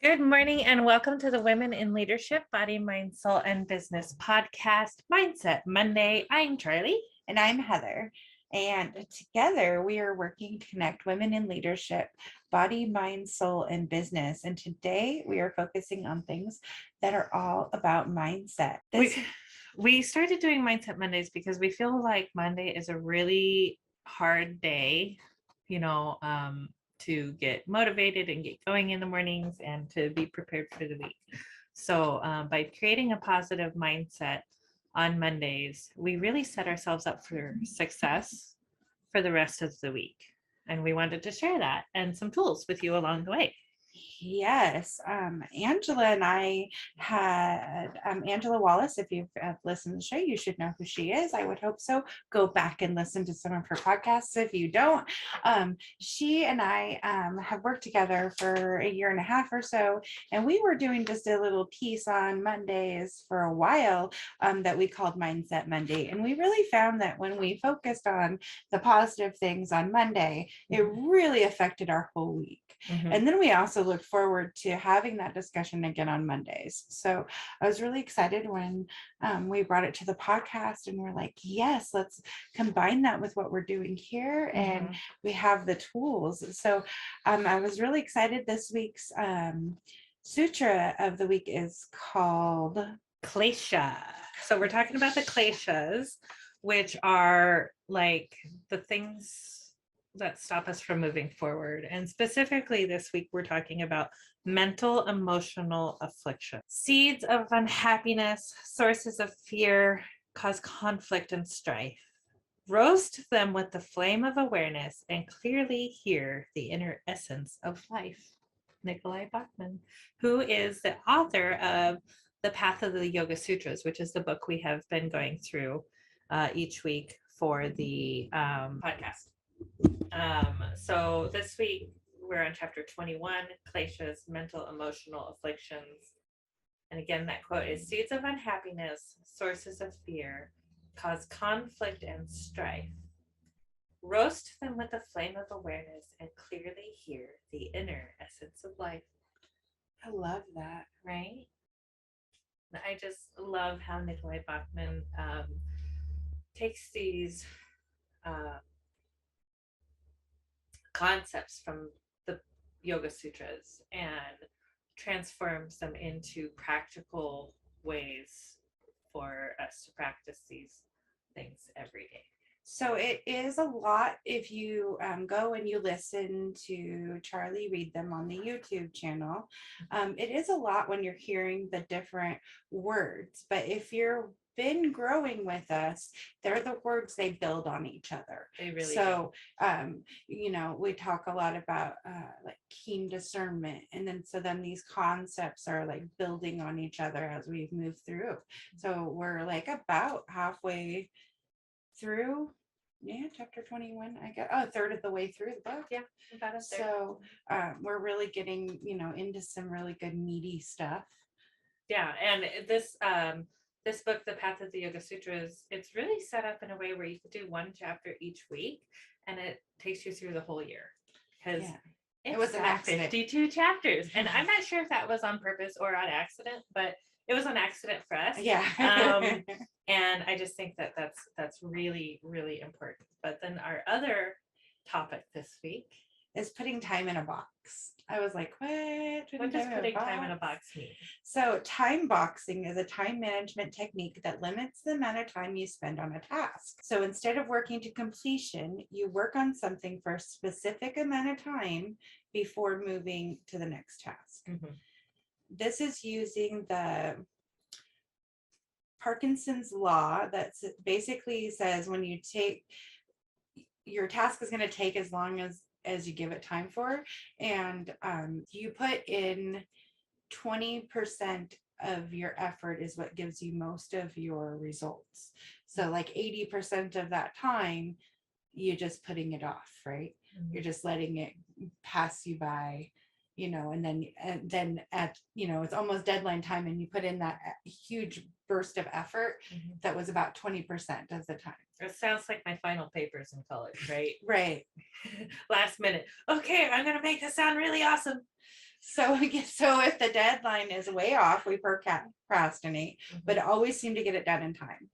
Good morning and welcome to the Women in Leadership, Body, Mind, Soul, and Business podcast, Mindset Monday. I'm Charlie. And I'm Heather. And together we are working to connect women in leadership, body, mind, soul, and business. And today we are focusing on things that are all about mindset. We started doing Mindset Mondays because we feel like Monday is a really hard day, to get motivated and get going in the mornings and to be prepared for the week. So by creating a positive mindset on Mondays, we really set ourselves up for success for the rest of the week. And we wanted to share that and some tools with you along the way. Yes, Angela and I had Angela Wallace. If you've listened to the show, you should know who she is. I would hope so. Go back and listen to some of her podcasts if you don't. She and I have worked together for a year and a half or so, and we were doing just a little piece on Mondays for a while that we called Mindset Monday. And we really found that when we focused on the positive things on Monday, it really affected our whole week. Mhm. And then we also look forward to having that discussion again on Mondays. So I was really excited when we brought it to the podcast and we're like, yes, let's combine that with what we're doing here. And we have the tools. So I was really excited. This week's Sutra of the week is called Klesha. So we're talking about the Klesha-s, which are like the things that stop us from moving forward. And specifically this week, we're talking about mental, emotional affliction. Seeds of unhappiness, sources of fear, cause conflict and strife. Roast them with the flame of awareness and clearly hear the inner essence of life. Nicolai Bachman, who is the author of The Path of the Yoga Sutras, which is the book we have been going through each week for the podcast. So this week we're on chapter 21, Klesha-s mental emotional afflictions. And again, that quote is: seeds of unhappiness, sources of fear, cause conflict and strife. Roast them with the flame of awareness and clearly hear the inner essence of life. I love that. Right? I just love how Nicolai Bachman takes these concepts from the Yoga Sutras and transforms them into practical ways for us to practice these things every day. So it is a lot if you go and you listen to Charlie read them on the YouTube channel. It is a lot when you're hearing the different words, but if you've been growing with us, they're the words they build on each other. They really so we talk a lot about like keen discernment, and then these concepts are like building on each other as we've moved through. So we're like about halfway through chapter 21. I got a third of the way through the book. Yeah, about a third. So we're really getting into some really good meaty stuff. Yeah, and this book, The Path of the Yoga Sutras, it's really set up in a way where you could do one chapter each week and it takes you through the whole year, because it was an accident. 52 chapters, and I'm not sure if that was on purpose or on accident, but it was an accident for us. And I just think that that's really, really important. But then our other topic this week is putting time in a box. I was like, what does putting time in a box mean? So time boxing is a time management technique that limits the amount of time you spend on a task. So instead of working to completion, you work on something for a specific amount of time before moving to the next task. This is using the Parkinson's law that basically says when you take your task is going to take as long as you give it time for, and you put in 20% of your effort is what gives you most of your results. So like 80% of that time you're just putting it off, right? You're just letting it pass you by, and then at it's almost deadline time and you put in that huge burst of effort that was about 20% of the time. It sounds like my final papers in college, right? Right. Last minute. Okay, I'm gonna make this sound really awesome. So if the deadline is way off, we procrastinate, but always seem to get it done in time.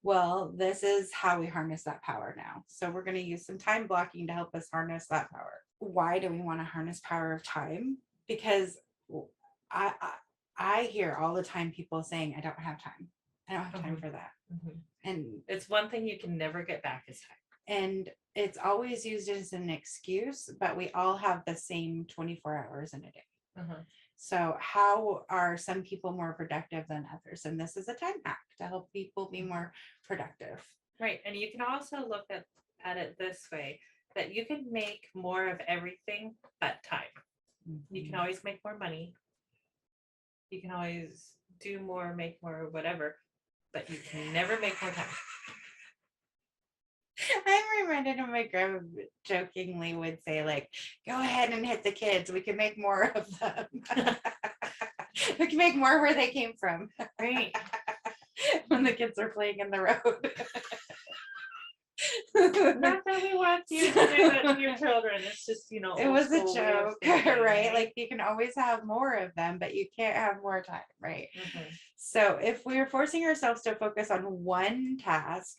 Well, this is how we harness that power now. So we're going to use some time blocking to help us harness that power. Why do we want to harness power of time? Because I hear all the time people saying, I don't have time. I don't have time for that. And it's one thing you can never get back is time. And it's always used as an excuse, but we all have the same 24 hours in a day. So how are some people more productive than others? And this is a time hack to help people be more productive. Right. And you can also look at it this way, that you can make more of everything but time. You can always make more money. You can always do more, make more, whatever, but you can never make more time. I'm reminded of my grandma jokingly would say, like, go ahead and hit the kids. We can make more of them. We can make more where they came from. Right. When the kids are playing in the road. Not that we want you to do that to your children. It's just, you know, it was a joke, right? Like you can always have more of them, but you can't have more time, right? So if we're forcing ourselves to focus on one task,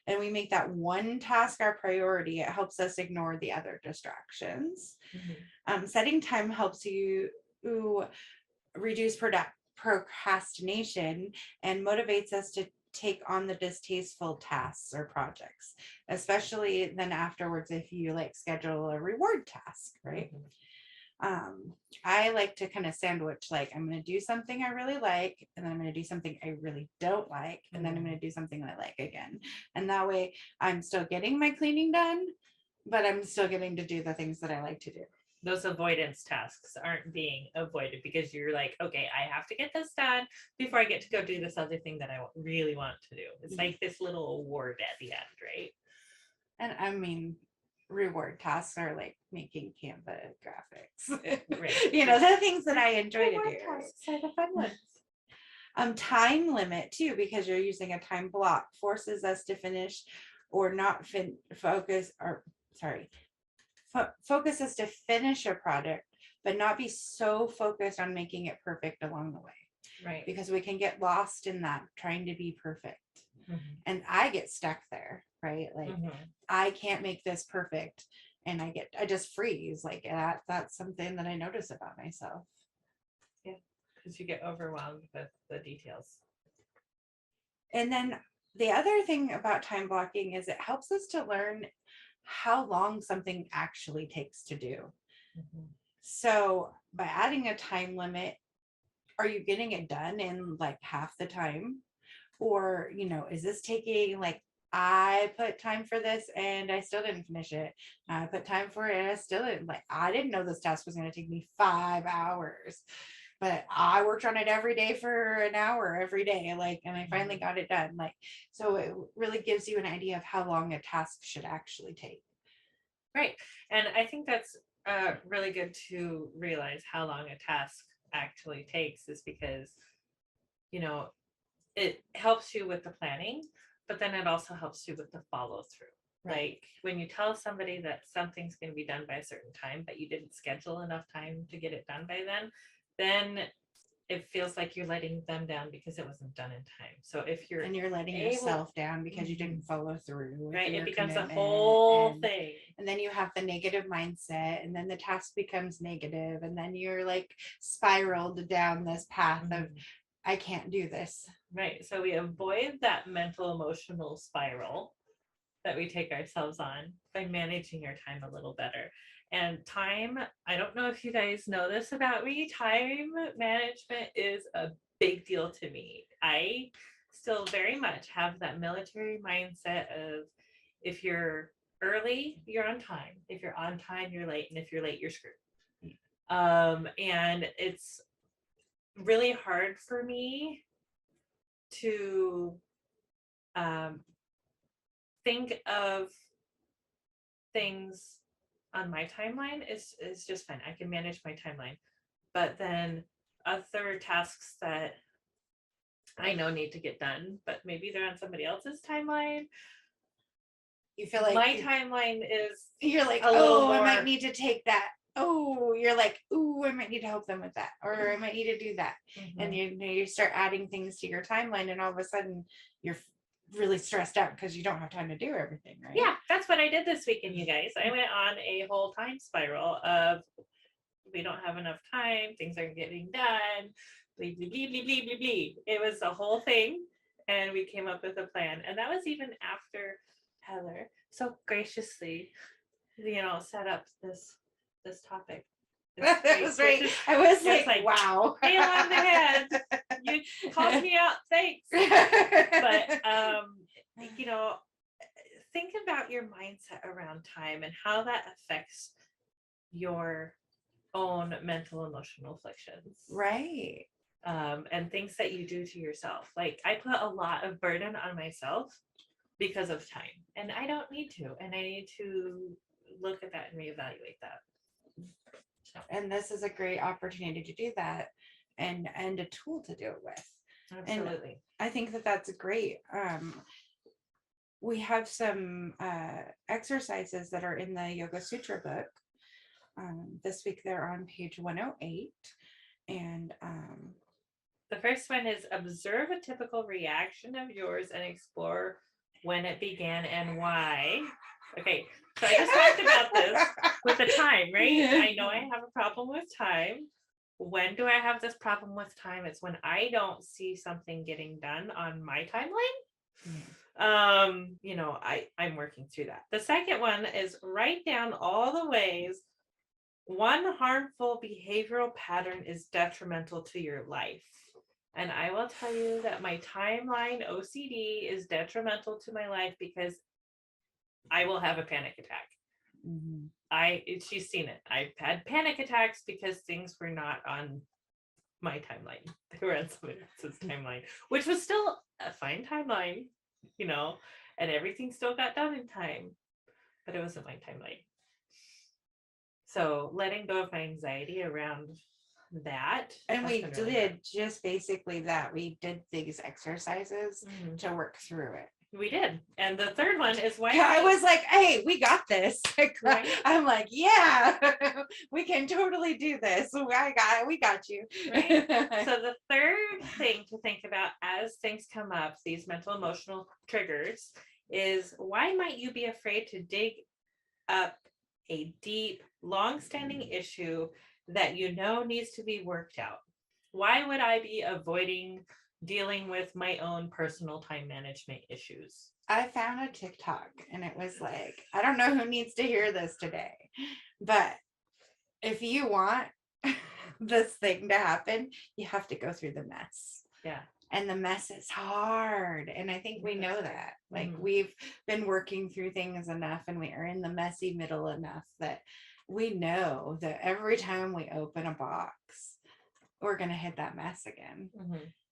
and we make that one task our priority, it helps us ignore the other distractions. Setting time helps you reduce procrastination and motivates us to take on the distasteful tasks or projects, especially then afterwards if you like schedule a reward task, right? I like to kind of sandwich, like I'm going to do something I really like, and then I'm going to do something I really don't like, and then I'm going to do something I like again. And that way I'm still getting my cleaning done, but I'm still getting to do the things that I like to do. Those avoidance tasks aren't being avoided because you're like, okay, I have to get this done before I get to go do this other thing that I really want to do. It's like this little award at the end, right? And I mean, reward tasks are like making Canva graphics. Right. You know, the things that I enjoy reward to do. Tasks are the fun ones. Time limit too, because you're using a time block, forces us to finish or not focus us to finish a project, but not be so focused on making it perfect along the way. Right. Because we can get lost in that trying to be perfect. And I get stuck there, right? Like I can't make this perfect, and I just freeze. Like that's something that I notice about myself. Yeah, because you get overwhelmed with the details. And then the other thing about time blocking is it helps us to learn how long something actually takes to do. So by adding a time limit, are you getting it done in like half the time? Or, you know, is this taking, like, I put time for this and I still didn't finish it. I put time for it and I still didn't, like, I didn't know this task was going to take me 5 hours, but I worked on it every day for an hour every day. Like, and I finally got it done. Like, so it really gives you an idea of how long a task should actually take. Right. And I think that's really good to realize how long a task actually takes, is because, you know, it helps you with the planning, but then it also helps you with the follow through. Right. Like when you tell somebody that something's going to be done by a certain time, but you didn't schedule enough time to get it done by then it feels like you're letting them down because it wasn't done in time. So if you're letting yourself down because you didn't follow through, right, it becomes a whole thing. And then you have the negative mindset, and then the task becomes negative, and then you're like spiraled down this path of I can't do this. Right. So we avoid that mental emotional spiral that we take ourselves on by managing our time a little better. And time, I don't know if you guys know this about me, time management is a big deal to me. I still very much have that military mindset of if you're early, you're on time. If you're on time, you're late. And if you're late, you're screwed. And it's really hard for me to think of things on my timeline. Is just fine. I can manage my timeline, but then other tasks that I know need to get done, but maybe they're on somebody else's timeline. You feel like my timeline is you're like, oh, I might need to take that oh, you're like, ooh, I might need to help them with that, or I might need to do that. And you start adding things to your timeline, and all of a sudden you're really stressed out because you don't have time to do everything, right? Yeah, that's what I did this weekend, you guys. I went on a whole time spiral of we don't have enough time, things aren't getting done, blee, blee, blee, blee, blee, blee, blee. It was a whole thing, and we came up with a plan. And that was even after Heather so graciously, set up this topic. That was right. I was like, wow. Nail on the head. You called me out, thanks. But think about your mindset around time and how that affects your own mental emotional afflictions, right? And things that you do to yourself. Like, I put a lot of burden on myself because of time, and I don't need to, and I need to look at that and reevaluate that. So. And this is a great opportunity to do that, and a tool to do it with. Absolutely. And I think that that's great. We have some exercises that are in the Yoga Sutra book. This week they're on page 108. And the first one is observe a typical reaction of yours and explore when it began and why. Okay, so I just talked about this with the time, right? I know I have a problem with time. When do I have this problem with time? It's when I don't see something getting done on my timeline. I'm working through that. The second one is write down all the ways one harmful behavioral pattern is detrimental to your life. And I will tell you that my timeline OCD is detrimental to my life because I will have a panic attack. She's seen it. I've had panic attacks because things were not on my timeline. They were on somebody else's timeline, which was still a fine timeline, and everything still got done in time, but it wasn't my timeline. So letting go of my anxiety around that. And we did just basically that. We did these exercises to work through it. We did. And the third one is why I was like, hey, we got this. Right? I'm like, yeah, we can totally do this. We got you. Right? So the third thing to think about as things come up, these mental emotional triggers, is why might you be afraid to dig up a deep, long-standing issue that needs to be worked out? Why would I be avoiding dealing with my own personal time management issues? I found a TikTok and it was like, I don't know who needs to hear this today, but if you want this thing to happen, you have to go through the mess. Yeah. And the mess is hard. And I think we know that. Like we've been working through things enough and we are in the messy middle enough that we know that every time we open a box, we're going to hit that mess again.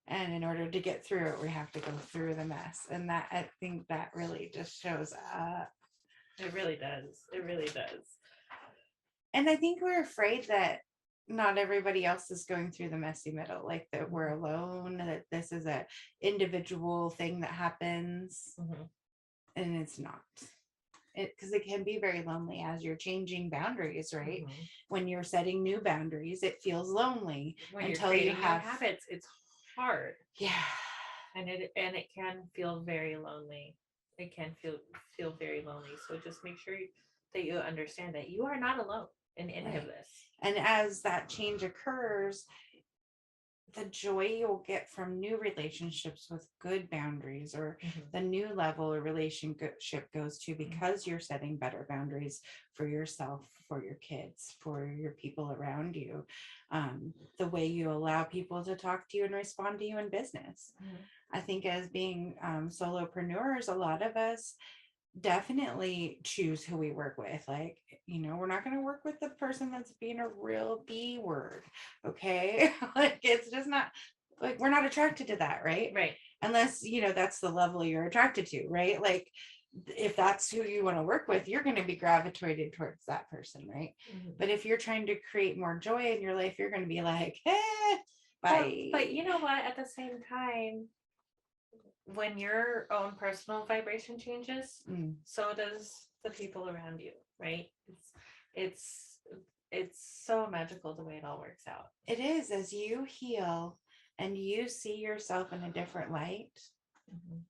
And in order to get through it, we have to go through the mess. And that, I think that really just shows up. It really does. It really does. And I think we're afraid that not everybody else is going through the messy middle, like that we're alone, that this is a individual thing that happens. And it's not. Because it can be very lonely as you're changing boundaries, right? When you're setting new boundaries, it feels lonely. When until you have habits, it's hard. Yeah. And it can feel very lonely. It can feel very lonely. So just make sure that you understand that you are not alone in any of this. And as that change occurs, the joy you'll get from new relationships with good boundaries, or the new level a relationship goes to because you're setting better boundaries for yourself, for your kids, for your people around you, the way you allow people to talk to you and respond to you in business. I think as being solopreneurs, a lot of us definitely choose who we work with. Like, we're not going to work with the person that's being a real B word. Okay. Like, it's just not, like, we're not attracted to that. Right. Unless, that's the level you're attracted to. Right. Like, if that's who you want to work with, you're going to be gravitated towards that person. Right. But if you're trying to create more joy in your life, you're going to be like, bye. But you know what? At the same time, when your own personal vibration changes, so does the people around you, right? It's it's so magical the way it all works out. It is, as you heal and you see yourself in a different light, Mhm.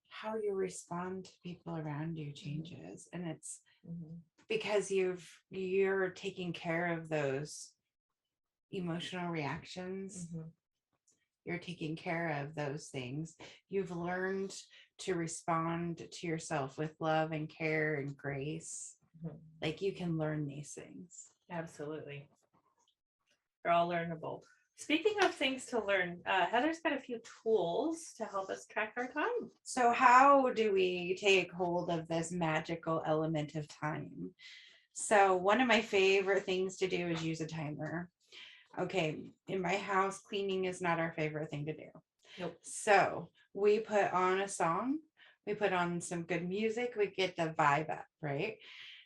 how you respond to people around you changes. And it's Mhm. because you're taking care of those emotional reactions. Mhm. You're taking care of those things. You've learned to respond to yourself with love and care and grace. Mhm. Like you can learn these things. Absolutely. They're all learnable. Speaking of things to learn, Heather's got a few tools to help us track our time. So how do we take hold of this magical element of time? So one of my favorite things to do is use a timer. Okay, in my house, cleaning is not our favorite thing to do. Nope. So we put on a song, we put on some good music, we get the vibe up, right?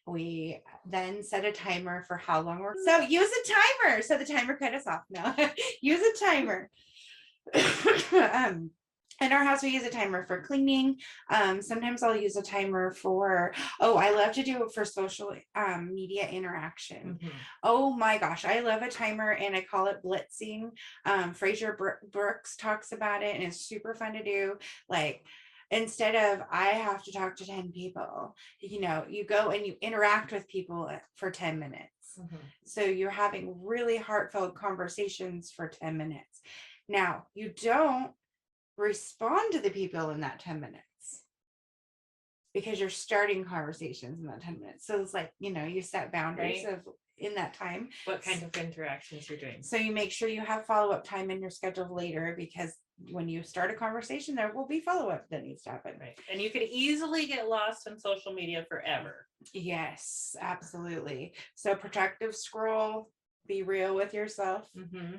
We then set a timer for how long we're. So use a timer. So the timer cut us off. No, use a timer. In our house, we use a timer for cleaning. Sometimes I'll use a timer for, I love to do it for social media interaction. Mhm. Oh my gosh, I love a timer and I call it blitzing. Fraser Brooks talks about it and it's super fun to do. Like, instead of I have to talk to 10 people, you go and you interact with people for 10 minutes. Mhm. So you're having really heartfelt conversations for 10 minutes. Now, you don't respond to the people in that 10 minutes because you're starting conversations in that 10 minutes. So it's like, you set boundaries Right. of in that time. What kind of interactions you're doing. So you make sure you have follow-up time in your schedule later, because when you start a conversation, there will be follow-up that needs to happen. Right. And you could easily get lost in social media forever. Yes, absolutely. So protective scroll, be real with yourself. Mm-hmm.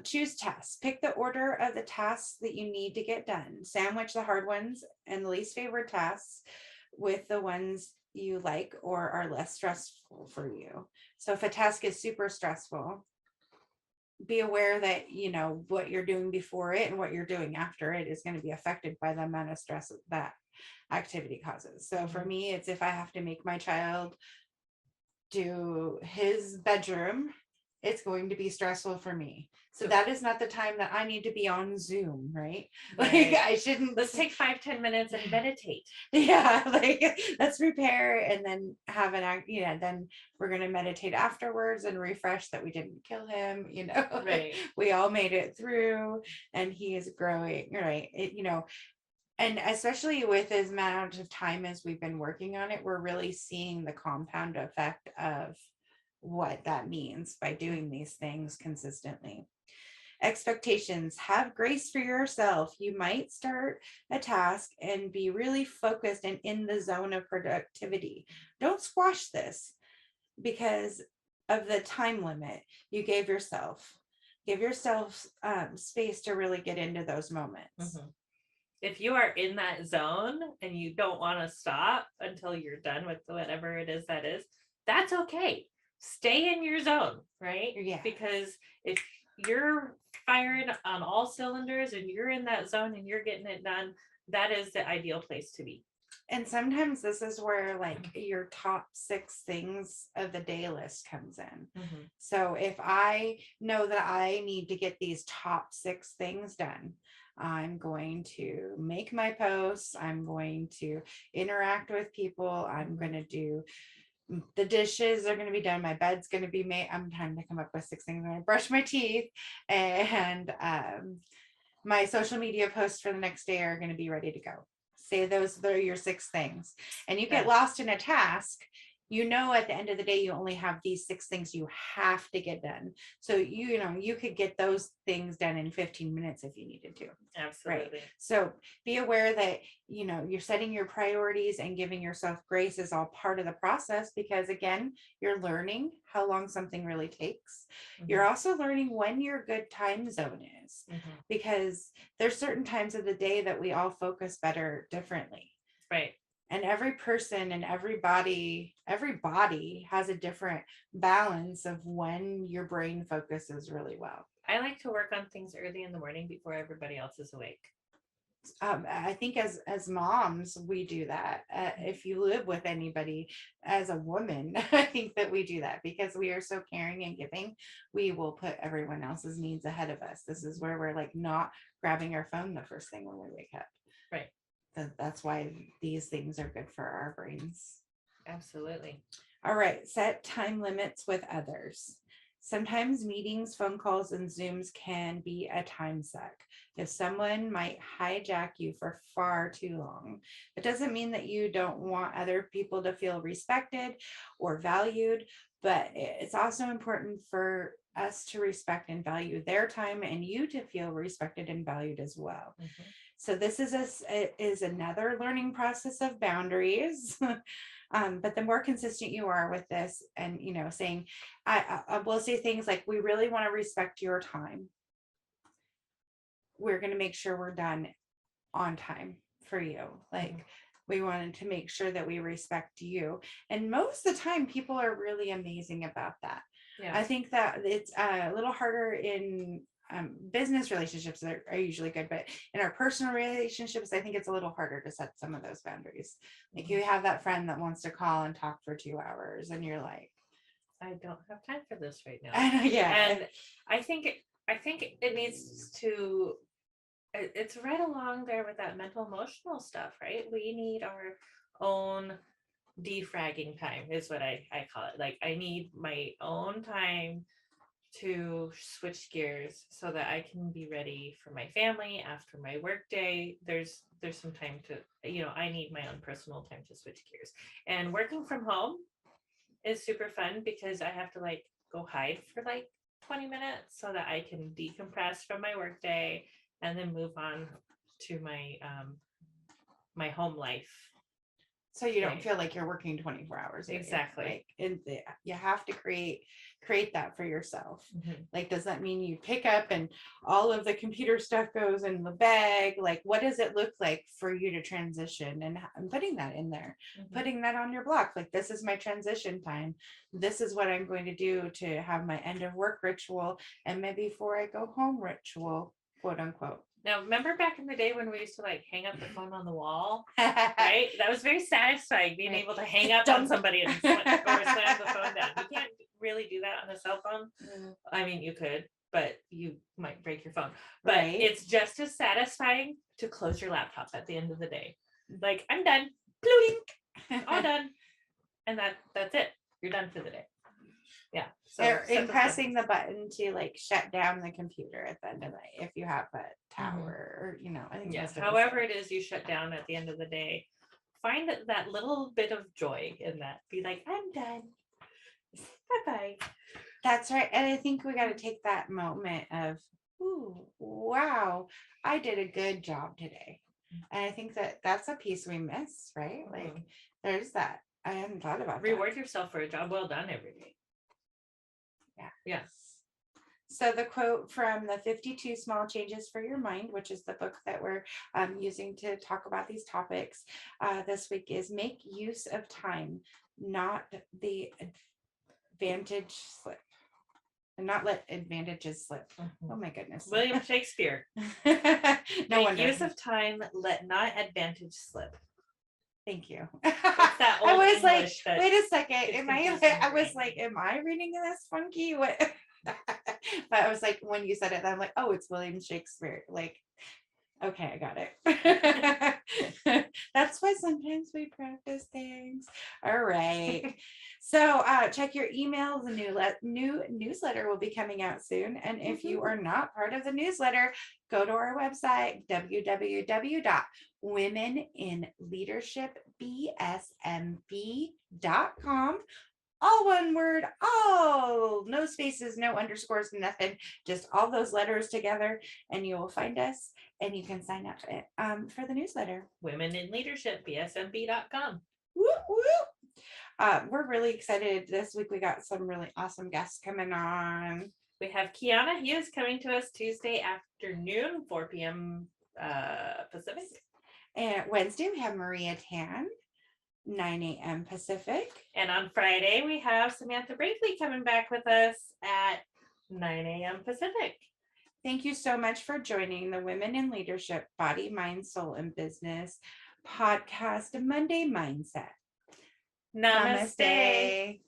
Choose tasks. Pick the order of the tasks that you need to get done. Sandwich the hard ones and the least favorite tasks with the ones you like or are less stressful for you. So if a task is super stressful, be aware that what you're doing before it and what you're doing after it is going to be affected by the amount of stress that activity causes. So for me, it's if I have to make my child do his bedroom, it's going to be stressful for me. So that is not the time that I need to be on Zoom, right? Like I shouldn't. Let's take 5-10 minutes and meditate. Yeah, like let's prepare and then have an act. Then we're gonna meditate afterwards and refresh that we didn't kill him. Right. We all made it through, and he is growing. Right. And especially with as amount of time as we've been working on it, we're really seeing the compound effect of what that means by doing these things consistently. Expectations. Have grace for yourself. You might start a task and be really focused and in the zone of productivity. Don't squash this because of the time limit you gave yourself. Give yourself space to really get into those moments. Mm-hmm. If you are in that zone and you don't want to stop until you're done with whatever it is, that's okay. Stay in your zone, right? Yeah. Because if you're firing on all cylinders and you're in that zone and you're getting it done, that is the ideal place to be. And sometimes this is where like your top 6 things of the day list comes in. Mm-hmm. So if I know that I need to get these top 6 things done, I'm going to make my posts. I'm going to interact with people. I'm going to do the dishes are going to be done. My bed's going to be made. I'm trying to come up with 6 things. I'm going to brush my teeth, and my social media posts for the next day are going to be ready to go. Say those are your 6 things, and you get lost in a task. At the end of the day, you only have these 6 things you have to get done. So you could get those things done in 15 minutes if you needed to. Absolutely. Right. So be aware that you're setting your priorities and giving yourself grace is all part of the process, because again, you're learning how long something really takes. Mm-hmm. You're also learning when your good time zone is, mm-hmm. because there's certain times of the day that we all focus better differently. Right. And every person and every body has a different balance of when your brain focuses really well. I like to work on things early in the morning before everybody else is awake. I think as moms, we do that. If you live with anybody as a woman, I think that we do that because we are so caring and giving. We will put everyone else's needs ahead of us. This is where we're like not grabbing our phone the first thing when we wake up. Right. That's why these things are good for our brains. Absolutely. All right, set time limits with others. Sometimes meetings, phone calls, and Zooms can be a time suck. If someone might hijack you for far too long, it doesn't mean that you don't want other people to feel respected or valued, but it's also important for us to respect and value their time and you to feel respected and valued as well. Mhm. So this is another learning process of boundaries. But the more consistent you are with this and, saying, I will say things like, we really want to respect your time. We're going to make sure we're done on time for you. Like, we wanted to make sure that we respect you. And most of the time, people are really amazing about that. Yeah. I think that it's a little harder in business relationships are usually good, but in our personal relationships, I think it's a little harder to set some of those boundaries. Like you have that friend that wants to call and talk for 2 hours and you're like, I don't have time for this right now. yeah. And I think it needs to, it's right along there with that mental emotional stuff, right? We need our own defragging time is what I call it. Like I need my own time to switch gears so that I can be ready for my family after my work day. There's some time to, I need my own personal time to switch gears. And working from home is super fun because I have to like go hide for like 20 minutes so that I can decompress from my work day and then move on to my my home life. So you don't feel like you're working 24 hours a day. Exactly. Like, and you have to create that for yourself. Mm-hmm. Like, does that mean you pick up and all of the computer stuff goes in the bag? Like, what does it look like for you to transition? And I'm putting that in there, putting that on your block. Like, this is my transition time. This is what I'm going to do to have my end of work ritual and maybe before I go home ritual, quote unquote. Now, remember back in the day when we used to like hang up the phone on the wall, right? That was very satisfying, being able to hang up on somebody and slam the phone down. You can't really do that on a cell phone. I mean, you could, but you might break your phone. But it's just as satisfying to close your laptop at the end of the day. Like, I'm done. Bloing. All done. And that's it. You're done for the day. Yeah. So in pressing the button to like shut down the computer at the end of the night if you have a tower or I think however it is you shut down at the end of the day, find that little bit of joy in that. Be like, I'm done. Bye-bye. That's right. And I think we got to take that moment of, ooh, wow, I did a good job today. And I think that's a piece we miss, right? Like there's that. I hadn't thought about reward yourself for a job well done every day. Yeah. So the quote from the 52 Small Changes for Your Mind, which is the book that we're using to talk about these topics this week, is make use of time, not the advantage slip. And not let advantages slip. Oh my goodness. William Shakespeare. No make use of time, let not advantage slip. Thank you. That old I was English like, wait a second. I was like, am I reading this funky? What? But I was like, when you said it, I'm like, oh, it's William Shakespeare. Like, okay, I got it. That's why sometimes we practice things. All right. So check your email. The new newsletter will be coming out soon. And if you are not part of the newsletter, go to our website, www.womeninleadershipbsmb.com. All one word, all, no spaces, no underscores, nothing, just all those letters together, and you will find us and you can sign up for the newsletter. Women in Leadership, BSMB.com. Whoop, whoop. We're really excited. This week we got some really awesome guests coming on. We have Kiana Hughes coming to us Tuesday afternoon, 4 p.m. Pacific. And Wednesday we have Maria Tan, 9 a.m. Pacific. And on Friday, we have Samantha Brinkley coming back with us at 9 a.m. Pacific. Thank you so much for joining the Women in Leadership Body, Mind, Soul, and Business podcast, Monday Mindset. Namaste. Namaste.